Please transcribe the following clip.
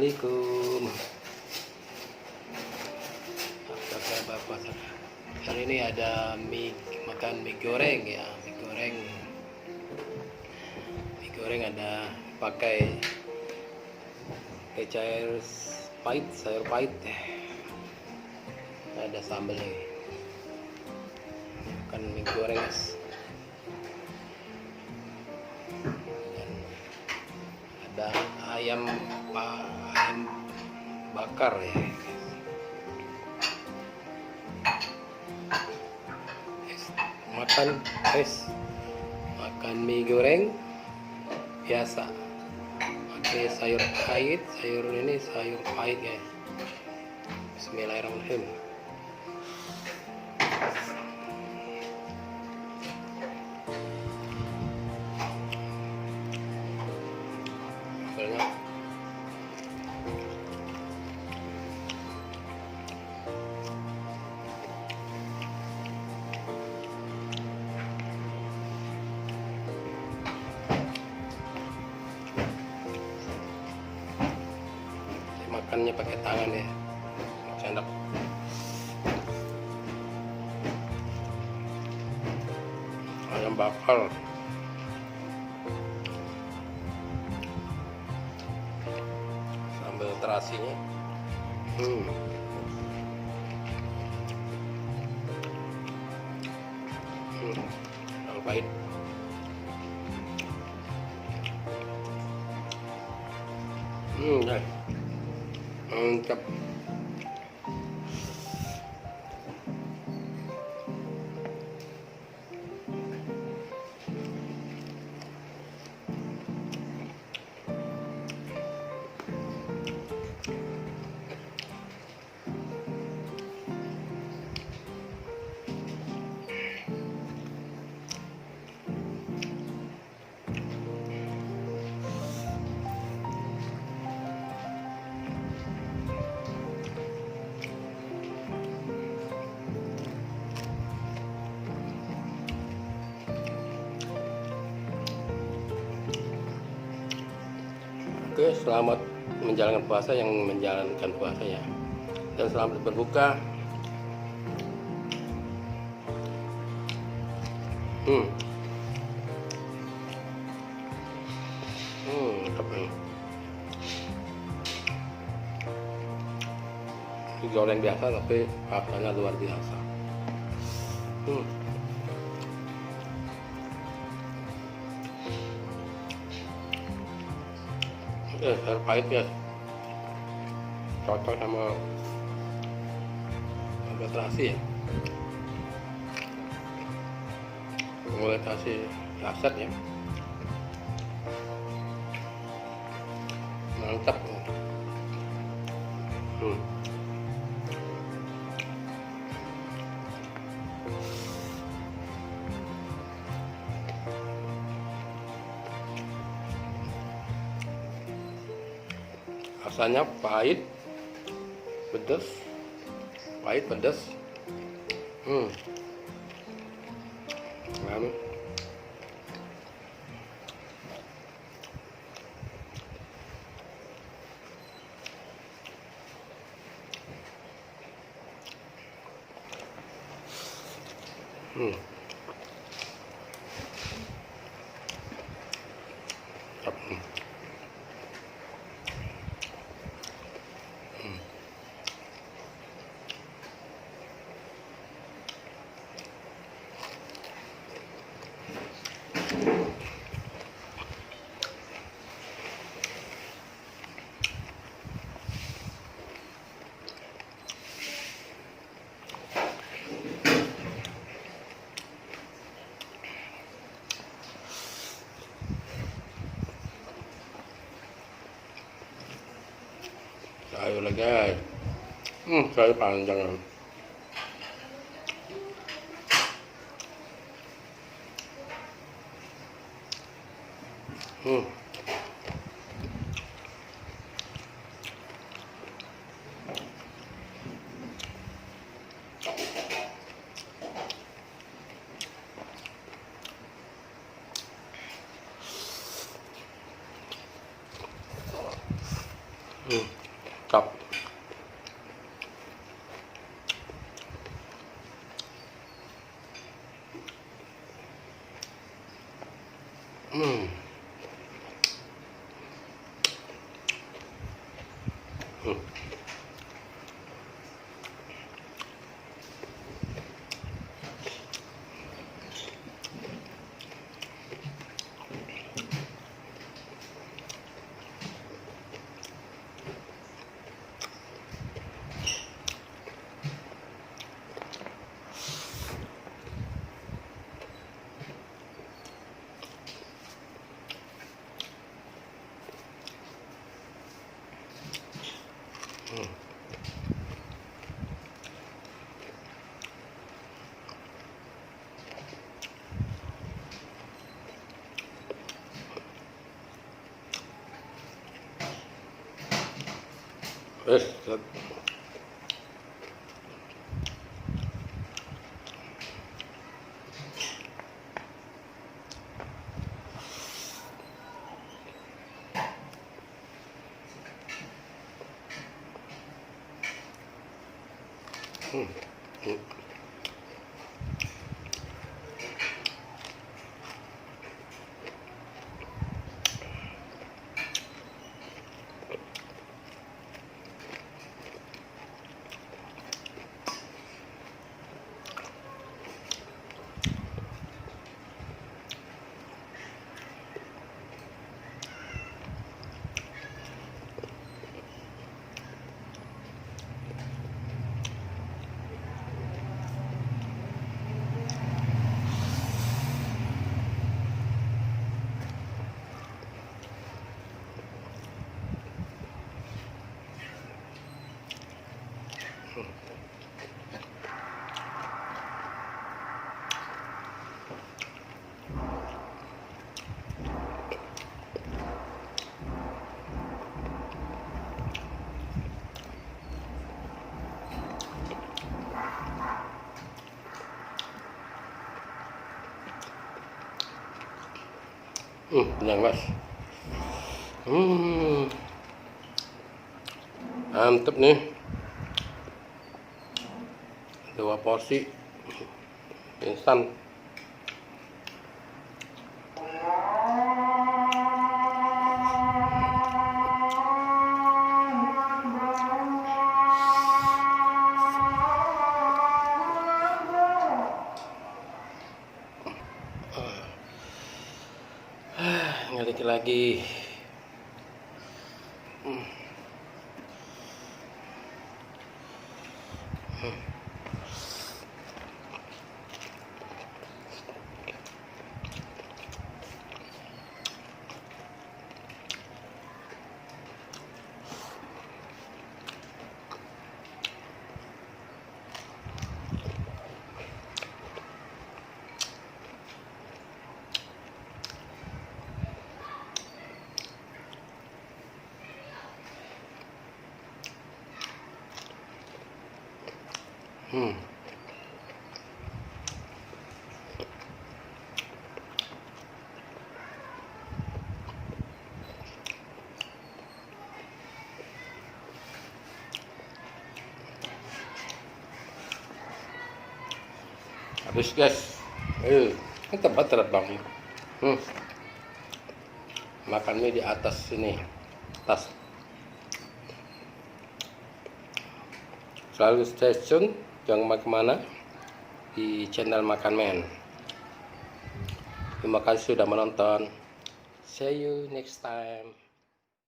Assalamualaikum. Apa kabar puasa? Hari ini ada makan mie goreng ya, mie goreng. Mie goreng ada pakai sayur pahit. Ada sambal lagi. Makan mie goreng guys. Dan ada ayam bakar ya. Makan mie goreng biasa pakai sayur pahit, sayur pahit ya. Bismillahirrahmanirrahim. Banyak. Makannya pakai tangan ya, sendok. Ayam bakar, sambal terasinya. Kalau pahit. Mantap. Oke, selamat menjalankan puasa yang menjalankan puasa ya, dan selamat berbuka. Mantap nih. Ini goreng biasa tapi rasanya luar biasa. Sayur pahit ya, cocok sama terasi ya. Mulai kasih rasa ya, mantap. Rasanya pahit, pedas. Sayur lagi guys. Sayur panjang. Hmm. Hmm. Wes, hmm. Hmm. Kenyang mas. Mantep nih. 2 porsi instan. Ngelik lagi. Habis guys. Ini tempat terbang. Makan mie di atas sini. Atas. Selalu stay tune, jangan kemana di channel Makan Men. Terima kasih sudah menonton. See you next time.